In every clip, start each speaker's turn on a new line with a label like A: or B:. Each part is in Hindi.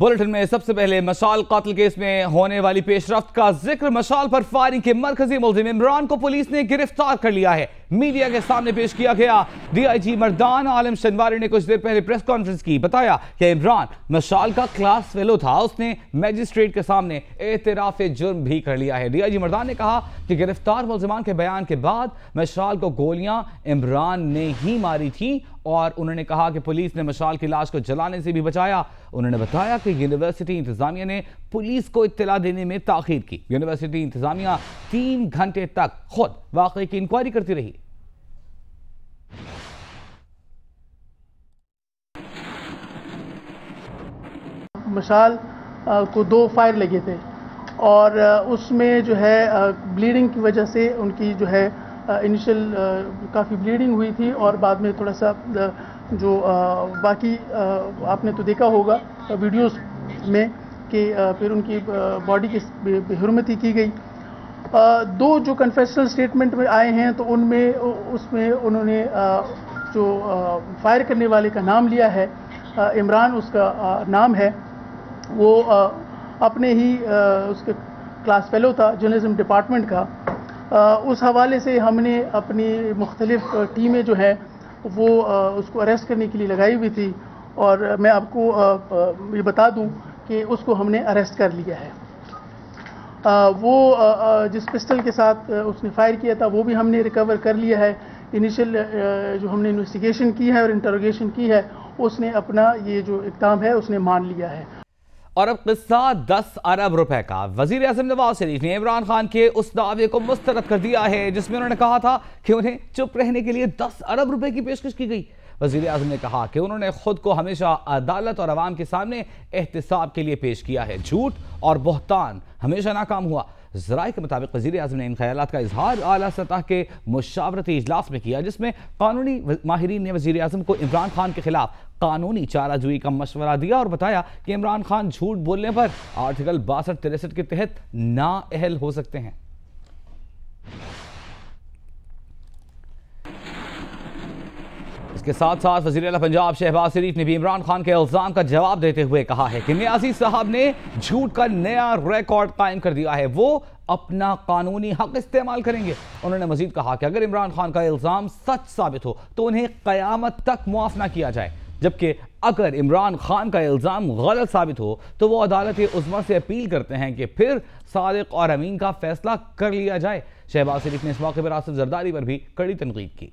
A: बुलेटिन में सबसे पहले मशाल कातिल केस में होने वाली पेशरफ्त का जिक्र। मशाल पर फायरिंग के मरकजी मुल्जिम इमरान को पुलिस ने गिरफ्तार कर लिया है। मीडिया के सामने पेश किया गया। डीआईजी मर्दान आलम शनवारी ने कुछ देर पहले प्रेस कॉन्फ्रेंस की। बताया कि इमरान मशाल का क्लास फेलो था। उसने मजिस्ट्रेट के सामने एतराफ जुर्म भी कर लिया है। डीआईजी मर्दान ने कहा कि गिरफ्तार मुल्जिमान के बयान के बाद मशाल को गोलियां इमरान ने ही मारी थी और उन्होंने कहा कि पुलिस ने मशाल की लाश को जलाने से भी बचाया। उन्होंने बताया कि यूनिवर्सिटी इंतजामिया ने पुलिस को इत्तला देने में ताखीर की। यूनिवर्सिटी इंतजामिया 3 घंटे तक खुद वाकये की इंक्वायरी करती रही।
B: मशाल को 2 फायर लगे थे और उसमें जो है ब्लीडिंग की वजह से उनकी जो है इनिशियल काफ़ी ब्लीडिंग हुई थी और बाद में थोड़ा सा जो बाकी आपने तो देखा होगा वीडियोस में कि फिर उनकी बॉडी की बेहुरमती की गई। 2 जो कन्फेशनल स्टेटमेंट में आए हैं तो उसमें उन्होंने जो फायर करने वाले का नाम लिया है, इमरान उसका नाम है। वो अपने ही उसके क्लास फेलो था जर्नलिज्म डिपार्टमेंट का। उस हवाले से हमने अपनी मुख्तलिफ टीमें जो है वो उसको अरेस्ट करने के लिए लगाई हुई थी और मैं आपको ये बता दूं कि उसको हमने अरेस्ट कर लिया है। वो जिस पिस्टल के साथ उसने फायर किया था वो भी हमने रिकवर कर लिया है। इनिशियल जो हमने इन्वेस्टिगेशन की है और इंटरोगेशन की है उसने अपना ये जो इक़दाम है उसने मान लिया है।
A: और अब किस्सा 10 अरब रुपए का। वजीर आज़म नवाज शरीफ ने इमरान खान के उस दावे को मुस्तरद कर दिया है जिसमें उन्होंने कहा था कि उन्हें चुप रहने के लिए 10 अरब रुपए की पेशकश की गई। वजीर आज़म ने कहा कि उन्होंने खुद को हमेशा अदालत और अवाम के सामने एहतिसाब के लिए पेश किया है। झूठ और बहतान हमेशा नाकाम हुआ। ज़राए के मुताबिक वज़ीर आज़म ने इन ख्यालात का इजहार आला सतह के मुशावरती इजलास में किया जिसमें कानूनी माहिरीन ने वज़ीर आज़म को इमरान खान के खिलाफ कानूनी चाराजोई का मशवरा दिया और बताया कि इमरान खान झूठ बोलने पर आर्टिकल 62-63 के तहत नाअहल हो सकते हैं। इसके साथ साथ वज़ीर आला पंजाब शहबाज शरीफ ने भी इमरान खान के इल्ज़ाम का जवाब देते हुए कहा है कि न्याज़ी साहब ने झूठ का नया रिकॉर्ड कायम कर दिया है। वो अपना कानूनी हक इस्तेमाल करेंगे। उन्होंने मजीद कहा कि अगर इमरान खान का इल्ज़ाम सच साबित हो तो उन्हें क़यामत तक मुआफ़ ना किया जाए, जबकि अगर इमरान खान का इल्ज़ाम गलत साबित हो तो वो अदालत उज़्मा से अपील करते हैं कि फिर सादिक और अमीन का फैसला कर लिया जाए। शहबाज शरीफ ने इस मौके पर आसिफ जरदारी पर भी कड़ी तनकीद की।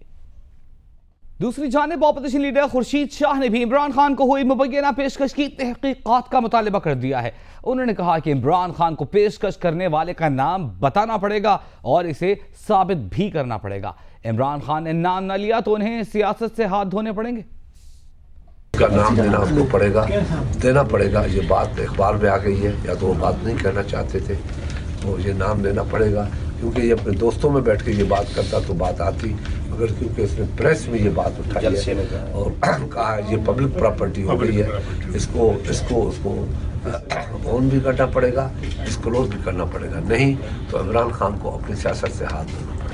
A: दूसरी जानिब ऑपोजिशन लीडर खुर्शीद शाह ने भी इमरान खान को हुई मुबैना पेशकश की तहकीकात का मुतालबा कर दिया है। उन्होंने कहा कि इमरान खान को पेशकश करने वाले का नाम बताना पड़ेगा और इसे साबित भी करना पड़ेगा। इमरान खान ने नाम न लिया तो उन्हें सियासत से हाथ धोने पड़ेंगे।
C: का नाम देना उसको देना पड़ेगा। ये बात अखबार में आ गई है, या तो वो बात नहीं करना चाहते थे तो ये नाम देना पड़ेगा, क्योंकि ये अपने दोस्तों में बैठ के ये बात करता तो बात आती, मगर क्योंकि उसने प्रेस में ये बात उठाई है और कहा ये पब्लिक प्रॉपर्टी हो गई है, इसको ऑन भी करना पड़ेगा, डिस्क्लोज भी करना पड़ेगा, नहीं तो इमरान खान को अपनी सियासत से हाथ धोना पड़ेगा।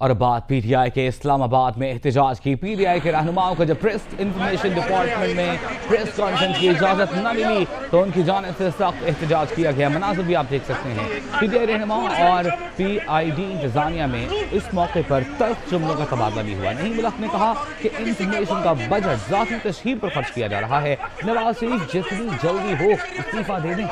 A: और बात पीटीआई के इस्लामाबाद में एहतजाज की। पीटीआई के रहनुमाओं को जब प्रेस इंफॉर्मेशन डिपार्टमेंट में प्रेस कॉन्फ्रेंस की इजाज़त न मिली तो उनकी जानिब से सख्त एहतजाज किया गया। मनाज़िर भी आप देख सकते हैं। पीटीआई रहनुमाओं और पीआईडी इंतजामिया में इस मौके पर तल्ख जुमलों का तबादला भी हुआ। नईम मुल्क ने कहा कि इंफॉर्मेशन का बजट ज़ाती तशहीर पर खर्च किया जा रहा है। नवाज शरीफ जितनी जल्दी हो इस्तीफा दे दें।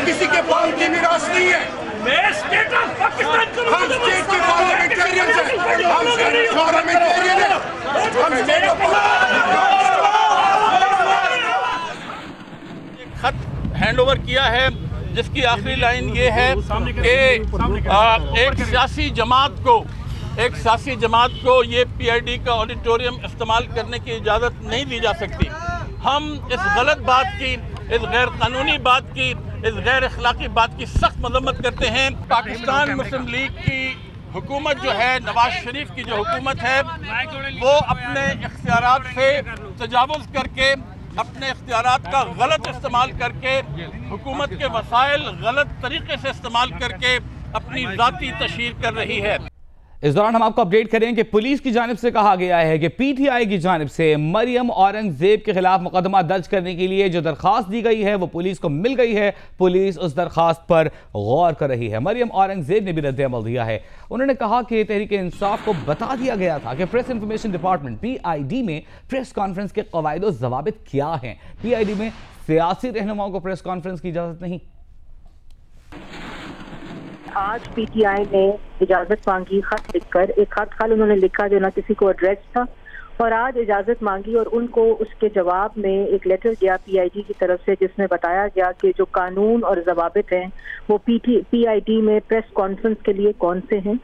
D: किसी के पास की निराश नहीं है। मैं स्टेट ऑफ पाकिस्तान हम स्टेट के पार्लियामेंटेरियंस हैं, हम पार्लियामेंटेरियन हैं, हम स्टेट ऑफ
E: खत हैंड ओवर किया है जिसकी आखिरी लाइन ये है कि एक सियासी जमात को ये पीआईडी का ऑडिटोरियम इस्तेमाल करने की इजाज़त नहीं दी जा सकती। हम इस गलत बात की, इस गैर कानूनी बात की, इस गैर अखलाकी बात की सख्त मजम्मत करते हैं। पाकिस्तान मुस्लिम लीग की हुकूमत जो है, नवाज शरीफ की जो हुकूमत है, वो अपने इख्तियारात से तजावुज़ करके अपने इख्तियारात का गलत इस्तेमाल करके, हुकूमत के वसाइल गलत तरीके से इस्तेमाल करके अपनी जाती तशहीर कर रही है।
A: इस दौरान हम आपको अपडेट करें कि पुलिस की जानिब से कहा गया है कि पीटीआई की जानिब से मरियम औरंगजेब के खिलाफ मुकदमा दर्ज करने के लिए जो दरखास्त दी गई है वो पुलिस को मिल गई है। पुलिस उस दरखास्त पर गौर कर रही है। मरियम औरंगजेब ने भी रद्द-ए-अमल दिया है। उन्होंने कहा कि तहरीक इंसाफ को बता दिया गया था कि प्रेस इंफॉर्मेशन डिपार्टमेंट PID में प्रेस कॉन्फ्रेंस के कवायद और ज़वाबित क्या हैं। PID में सियासी रहनुमाओं को प्रेस कॉन्फ्रेंस की इजाजत नहीं।
F: आज PTI ने इजाजत मांगी, खत लिखकर। एक खत कल उन्होंने लिखा जो ना किसी को एड्रेस था, और आज इजाजत मांगी और उनको उसके जवाब में एक लेटर गया PID की तरफ से जिसमें बताया गया कि जो कानून और जवाबित हैं वो PID में प्रेस कॉन्फ्रेंस के लिए कौन से हैं,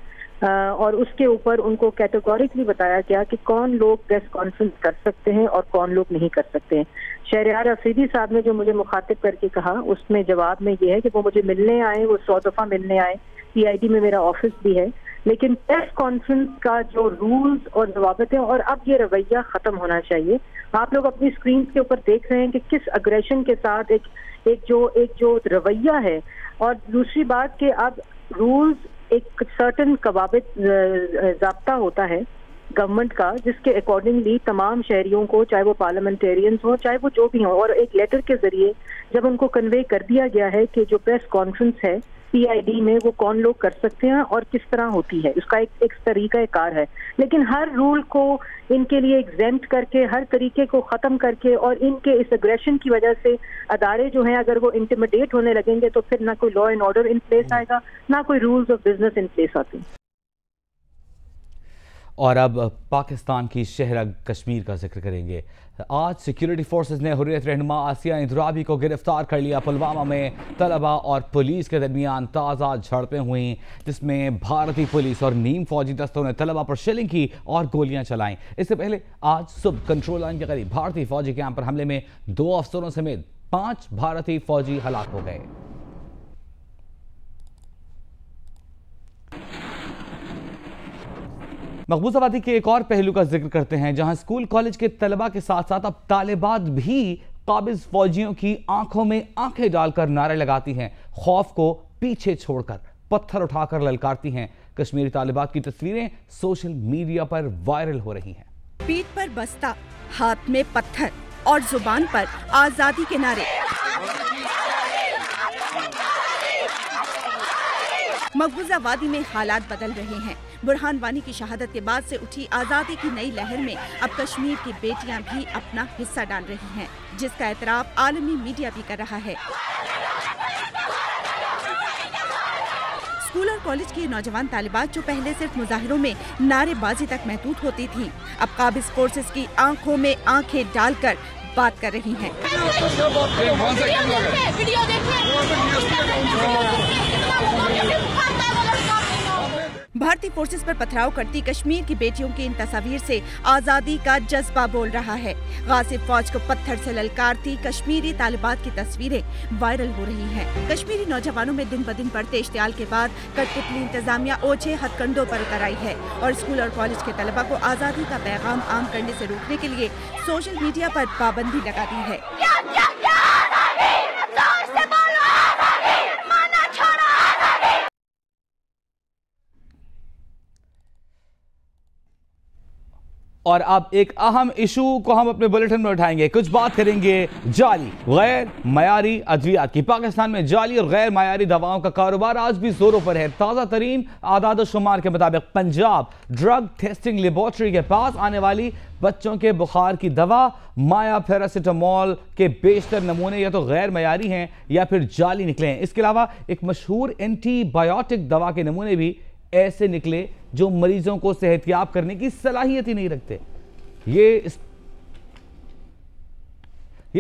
F: और उसके ऊपर उनको कैटेगोरिकली बताया गया कि कौन लोग प्रेस कॉन्फ्रेंस कर सकते हैं और कौन लोग नहीं कर सकते हैं। शहरयार अफरीदी साहब ने जो मुझे मुखातिब करके कहा उसमें जवाब में ये है कि वो मुझे मिलने आए, वो 100 दफ़ा मिलने आए, PID में मेरा ऑफिस भी है, लेकिन प्रेस कॉन्फ्रेंस का जो रूल्स और जवाबत है और अब ये रवैया खत्म होना चाहिए। आप लोग अपनी स्क्रीन के ऊपर देख रहे हैं कि किस अग्रेशन के साथ एक जो रवैया है, और दूसरी बात कि अब रूल्स एक सर्टन कवाबित ज़ाब्ता होता है गवर्नमेंट का जिसके अकॉर्डिंगली तमाम शहरियों को, चाहे वो पार्लियामेंटेरियंस हो चाहे वो जो भी हो, और एक लेटर के जरिए जब उनको कन्वे कर दिया गया है कि जो प्रेस कॉन्फ्रेंस है PID में वो कौन लोग कर सकते हैं और किस तरह होती है, उसका एक तरीका कार है। लेकिन हर रूल को इनके लिए एग्जेम्प्ट करके, हर तरीके को ख़त्म करके, और इनके इस एग्रेशन की वजह से अदारे जो हैं अगर वो इंटिमिडेट होने लगेंगे तो फिर ना कोई law and order in place आएगा, ना कोई rules of business in place आते हैं।
A: और अब पाकिस्तान की शहर कश्मीर का जिक्र करेंगे। आज सिक्योरिटी फोर्सेस ने हुर्रियत रहनुमा आसिया इंदराबी को गिरफ्तार कर लिया। पुलवामा में तलबा और पुलिस के दरमियान ताज़ा झड़पें हुई जिसमें भारतीय पुलिस और नीम फौजी दस्तों ने तलबा पर शेलिंग की और गोलियां चलाईं। इससे पहले आज सुबह कंट्रोल लाइन के करीब भारतीय फौजी कैंप पर हमले में 2 अफसरों समेत 5 भारतीय फौजी हलाक हो गए। मकबूजाबादी के एक और पहलू का जिक्र करते हैं जहां स्कूल कॉलेज के तलबा के साथ साथ अब तालिबात भी काबिज फौजियों की आंखों में आंखें डालकर नारे लगाती हैं, खौफ को पीछे छोड़कर पत्थर उठाकर ललकारती हैं। कश्मीरी तालिबात की तस्वीरें सोशल मीडिया पर वायरल हो रही हैं।
G: पीठ पर बस्ता, हाथ में पत्थर और जुबान पर आजादी के नारे। मकबूजा वादी में हालात बदल रहे हैं। बुरहान वानी की शहादत के बाद से उठी आज़ादी की नई लहर में अब कश्मीर की बेटियां भी अपना हिस्सा डाल रही हैं, जिसका एतराफ आलमी मीडिया भी कर रहा है। स्कूल और कॉलेज की नौजवान तालिबात जो पहले सिर्फ मुजाहिरों में नारेबाजी तक महदूद होती थी, अब काबिज फोर्सेस की आंखों में आंखें डालकर बात कर रही हैं। भारतीय फोर्सेस पर पथराव करती कश्मीर की बेटियों की इन तस्वीर से आजादी का जज्बा बोल रहा है। गासिब फौज को पत्थर से ललकारती कश्मीरी तालिबात की तस्वीरें वायरल हो रही हैं। कश्मीरी नौजवानों में दिन ब दिन बढ़ते इश्तियाल के बाद कठपुतली इंतजामिया ओछे हथकंडों पर उतर आई है और स्कूल और कॉलेज के तलबा को आजादी का पैगाम आम करने से रोकने के लिए सोशल मीडिया पर पाबंदी लगा दी है।
A: और अब एक अहम इशू को हम अपने बुलेटिन में उठाएंगे। कुछ बात करेंगे जाली गैर मयारी अद्वियात की। पाकिस्तान में जाली और गैर मयारी दवाओं का कारोबार आज भी जोरों पर है। ताज़ा तरीन आदाद शुमार के मुताबिक पंजाब ड्रग टेस्टिंग लेबोरेटरी के पास आने वाली बच्चों के बुखार की दवा माया पैरासिटामोल के बेशतर नमूने या तो गैर मयारी हैं या फिर जाली निकले हैं। इसके अलावा एक मशहूर एंटीबायोटिक दवा के नमूने भी ऐसे निकले जो मरीजों को सेहतयाब करने की सलाहियत ही नहीं रखते। ये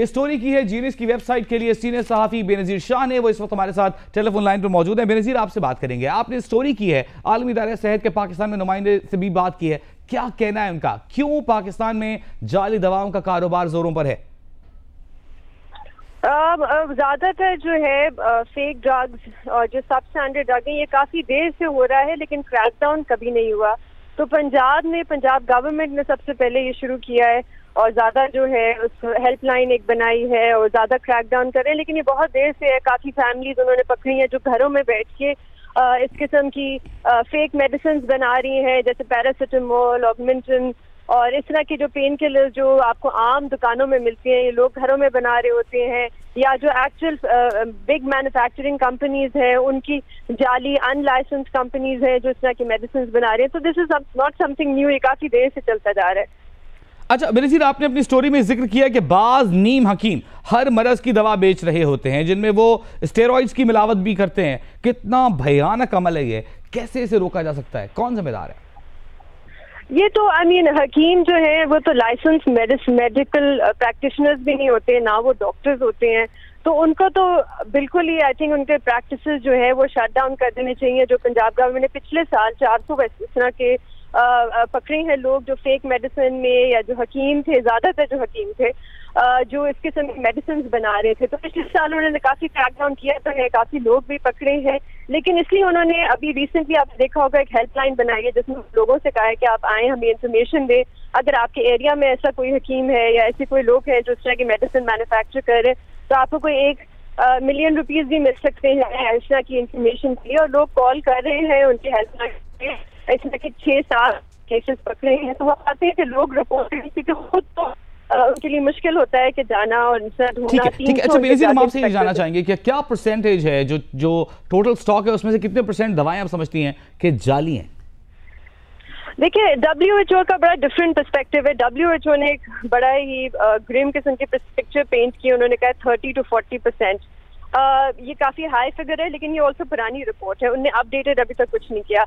A: स्टोरी की है जीनिस की वेबसाइट के लिए सीनियर सहाफी बेनजीर शाह ने। वो इस वक्त हमारे साथ टेलीफोन लाइन पर मौजूद है। बेनजीर, आपसे बात करेंगे। आपने स्टोरी की है, आलमी इदारे सेहत के पाकिस्तान में नुमाइंदे से भी बात की है, क्या कहना है उनका? क्यों पाकिस्तान में जाली दवाओं का कारोबार जोरों पर है?
H: ज्यादातर जो है फेक ड्रग्स और जो सब स्टैंडर्ड ड्रग है ये काफी देर से हो रहा है, लेकिन क्रैकडाउन कभी नहीं हुआ। तो पंजाब गवर्नमेंट ने सबसे पहले ये शुरू किया है और ज्यादा जो है उस हेल्पलाइन एक बनाई है और ज्यादा क्रैकडाउन कर रहे हैं। लेकिन ये बहुत देर से है, काफी फैमिलीज उन्होंने पकड़ी है जो घरों में बैठ के इस किस्म की फेक मेडिसिन बना रही हैं, जैसे पैरासिटामोल, ऑगमेंटन और इस तरह के जो पेन किलर जो आपको आम दुकानों में मिलती हैं, ये लोग घरों में बना रहे होते हैं, या जो एक्चुअल बिग मैन्युफैक्चरिंग कंपनीज हैं उनकी जाली अनलाइसेंस कंपनीज हैं जो इस तरह की मेडिसिन बना रहे हैं। तो this is not something new, ये काफी देर से चलता जा रहा है।
A: अच्छा बेनज़ीर, आपने अपनी स्टोरी में जिक्र किया कि बाज नीम हकीम हर मरज की दवा बेच रहे होते हैं जिनमें वो स्टेरॉइड्स की मिलावट भी करते हैं। कितना भयानक अमल है ये, कैसे इसे रोका जा सकता है, कौन जिम्मेदार है?
H: ये तो हकीम जो है वो तो लाइसेंस मेडिकल प्रैक्टिशनर्स भी नहीं होते, ना वो डॉक्टर्स होते हैं, तो उनको तो बिल्कुल ही आई थिंक उनके प्रैक्टिसेस जो है वो शट डाउन कर देने चाहिए। जो पंजाब गवर्नमेंट ने पिछले साल 400 इस तरह के पकड़े हैं लोग जो फेक मेडिसिन में, या जो हकीम थे, ज्यादातर जो हकीम थे जो इस किस्म की मेडिसिन बना रहे थे। तो पिछले साल उन्होंने काफी क्रैकडाउन किया तो है, काफी लोग भी पकड़े हैं, लेकिन इसलिए उन्होंने अभी रिसेंटली आपने देखा होगा एक हेल्पलाइन बनाई है जिसमें लोगों से कहा है कि आप आए, हमें इन्फॉर्मेशन दें, अगर आपके एरिया में ऐसा कोई हकीम है या ऐसे कोई लोग हैं जो इस तरह की मेडिसिन मैन्युफैक्चर कर रहे हैं, तो आपको कोई $1 मिलियन भी मिल सकते हैं इस तरह की इन्फॉर्मेशन के लिए। और लोग कॉल कर रहे हैं उनकी हेल्पलाइन पे, इस तरह के 6-7 केसेस पकड़े हैं। तो वो आते हैं कि लोग रिपोर्ट करते हैं, खुद तो उनके लिए मुश्किल होता है कि जाना और ढूंढना।
A: ठीक है। अच्छा बेनज़ीर, हम आपसे ये जानना चाहेंगे कि क्या परसेंटेज है जो टोटल स्टॉक है उसमें से कितने % दवाएं आप समझती हैं कि जाली हैं?
H: देखिए WHO का बड़ा डिफरेंट पर्सपेक्टिव है। WHO ने एक बड़ा ही ग्रिम किस्म की पिक्चर पेंट की, उन्होंने कहा 30 to 40%। ये काफी हाई फिगर है, लेकिन ये ऑल्सो पुरानी रिपोर्ट है, उनने अपडेटेड अभी तक कुछ नहीं किया।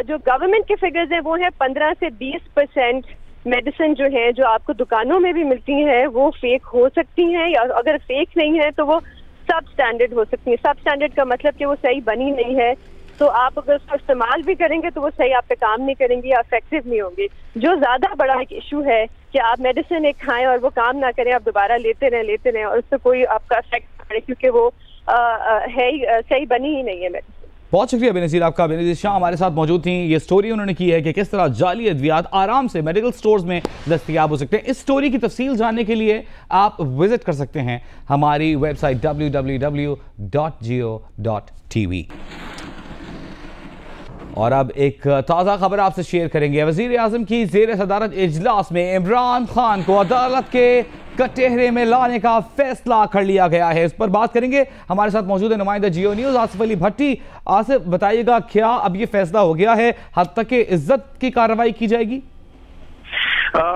H: जो गवर्नमेंट के फिगर्स हैं वो है 15 से 20% मेडिसिन जो है जो आपको दुकानों में भी मिलती हैं वो फेक हो सकती हैं, या अगर फेक नहीं है तो वो सब स्टैंडर्ड हो सकती है। सब स्टैंडर्ड का मतलब कि वो सही बनी नहीं है, तो आप अगर उसका इस्तेमाल भी करेंगे तो वो सही आप पे काम नहीं करेंगी या इफेक्टिव नहीं होंगी। जो ज्यादा बड़ा एक इशू है कि आप मेडिसिन एक खाएं और वो काम ना करें, आप दोबारा लेते रहें और उससे कोई आपका इफेक्ट पड़े, क्योंकि वो है ही सही बनी ही नहीं है मेडिसिन।
A: बहुत शुक्रिया बेनज़ीर आपका। बेनज़ीर शाह हमारे साथ मौजूद थी। ये स्टोरी उन्होंने की है कि किस तरह जाली अद्वियात आराम से मेडिकल स्टोर्स में दस्तयाब हो सकते हैं। इस स्टोरी की तफसील जानने के लिए आप विजिट कर सकते हैं हमारी वेबसाइट www.geo.tv। और अब एक ताज़ा खबर आपसे शेयर करेंगे। वज़ीर आज़म की ज़ेर सदारत इजलास में इमरान खान को अदालत के कटहरे में लाने का फैसला कर लिया गया है। इस पर बात करेंगे, हमारे साथ मौजूद है नुमाइंदा जियो न्यूज़ आसिफ अली भट्टी। आसिफ, बताइएगा क्या अब ये फैसला हो गया है, हद तक के इज्जत की कार्रवाई की जाएगी?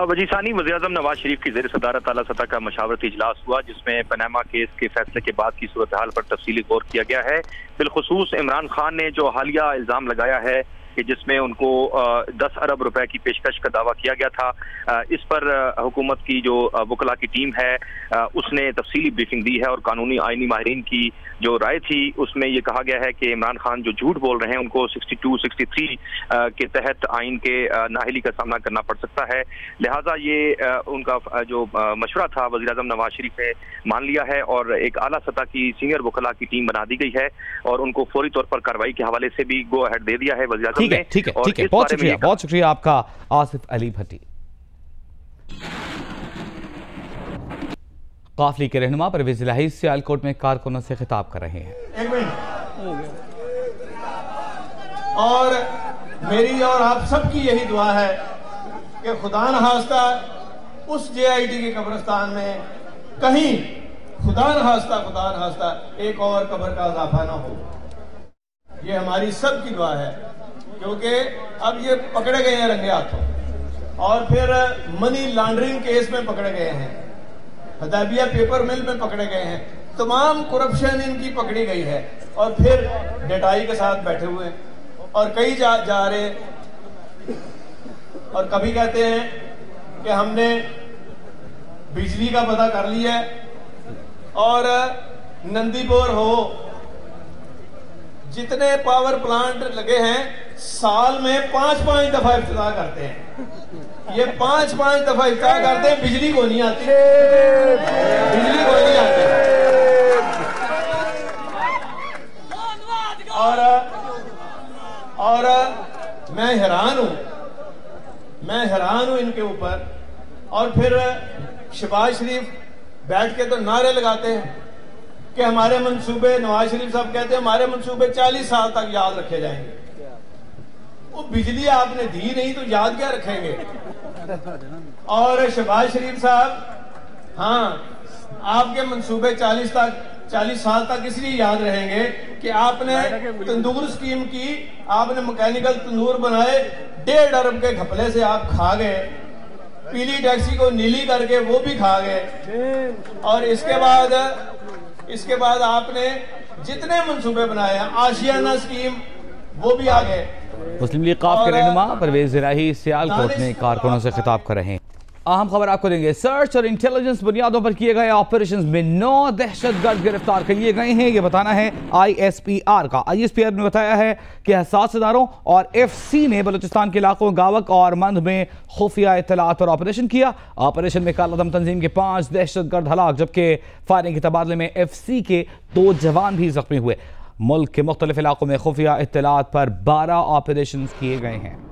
I: वजीसानी वज़ीर-ए-आज़म नवाज शरीफ की ज़ेर सदारत आला सतह का मशावरती इजलास हुआ जिसमें पनामा केस के फैसले के बाद की सूरत हाल पर तफसीली गौर किया गया है। बिलखुसूस इमरान खान ने जो हालिया इल्ज़ाम लगाया है कि जिसमें उनको 10 अरब रुपए की पेशकश का दावा किया गया था, इस पर हुकूमत की जो वकला की टीम है उसने तफसीली ब्रीफिंग दी है और कानूनी आईनी माहिरीन की जो राय थी उसमें ये कहा गया है कि इमरान खान जो झूठ बोल रहे हैं उनको 62-63 के तहत आइन के नाअहली का सामना करना पड़ सकता है। लिहाजा ये उनका जो मशवरा था वज़ीर-ए-आज़म नवाज शरीफ ने मान लिया है और एक आला सतह की सीनियर वकला की टीम बना दी गई है और उनको फौरी तौर पर कार्रवाई के हवाले से भी गो अहेड दे दिया है वज़ीर-ए-आज़म ने।
A: ठीक है, बहुत शुक्रिया आपका आसिफ अली भट्टी। काफिले के रहनुमा परवेज इलाही सियालकोट में कारकुनों से खिताब कर रहे हैं।
J: एक मिनट, और मेरी और आप सबकी यही दुआ है कि खुदा न खास्ता उस JIT के कब्रिस्तान में कहीं खुदा न खास्ता एक और कब्र का इजाफा ना हो। ये हमारी सब की दुआ है, क्योंकि अब ये पकड़े गए हैं रंगे हाथों और फिर मनी लॉन्ड्रिंग केस में पकड़े गए हैं, हदाबिया पेपर मिल में पकड़े गए हैं, तमाम करप्शन इनकी पकड़ी गई है और फिर डटाई के साथ बैठे हुए और कई जा रहे और कभी कहते हैं कि हमने बिजली का पता कर लिया है और नंदीपुर हो जितने पावर प्लांट लगे हैं साल में 5-5 दफा इफ्तिताह करते हैं। ये 5-5 दफा इफ्तिताह करते हैं, बिजली को नहीं आती, बिजली को नहीं आती। और मैं हैरान हूं मैं हैरान हूं इनके ऊपर। और फिर शहबाज शरीफ बैठ के तो नारे लगाते हैं कि हमारे मंसूबे, नवाज शरीफ साहब कहते हैं हमारे मंसूबे 40 साल तक याद रखे जाएंगे। वो बिजली आपने दी नहीं तो याद क्या रखेंगे। और शहबाज शरीफ साहब, हाँ, आपके मंसूबे 40 साल तक इसलिए याद रहेंगे कि आपने तंदूर स्कीम की, आपने मैकेनिकल तंदूर बनाए, 1.5 अरब के घपले से आप खा गए, पीली टैक्सी को नीली करके वो भी खा गए। और इसके बाद आपने जितने मंसूबे बनाए हैं, आशियाना स्कीम, वो भी आ गए।
A: मुस्लिम लीग काफ के रहनुमा परवेज ज़राही सियालकोट में कारकुनों से खिताब कर रहे हैं। अहम खबर आपको देंगे। सर्च और इंटेलिजेंस बुनियादों पर किए गए ऑपरेशंस में 9 दहशतगर्द गिरफ्तार कर लिए गए हैं। यह बताना है ISPR का। ISPR ने बताया है कि हसास इदारों और FC ने बलूचिस्तान के इलाकों गावक और मंद में खुफिया इत्तलात पर ऑपरेशन किया। ऑपरेशन में कालादम तंजीम के 5 दहशतगर्द हलाक, जबकि फायरिंग के तबादले में FC के 2 जवान भी जख्मी हुए। मुल्क के मुख्तलिफ इलाकों में खुफिया इत्तलात पर 12 ऑपरेशन किए गए हैं।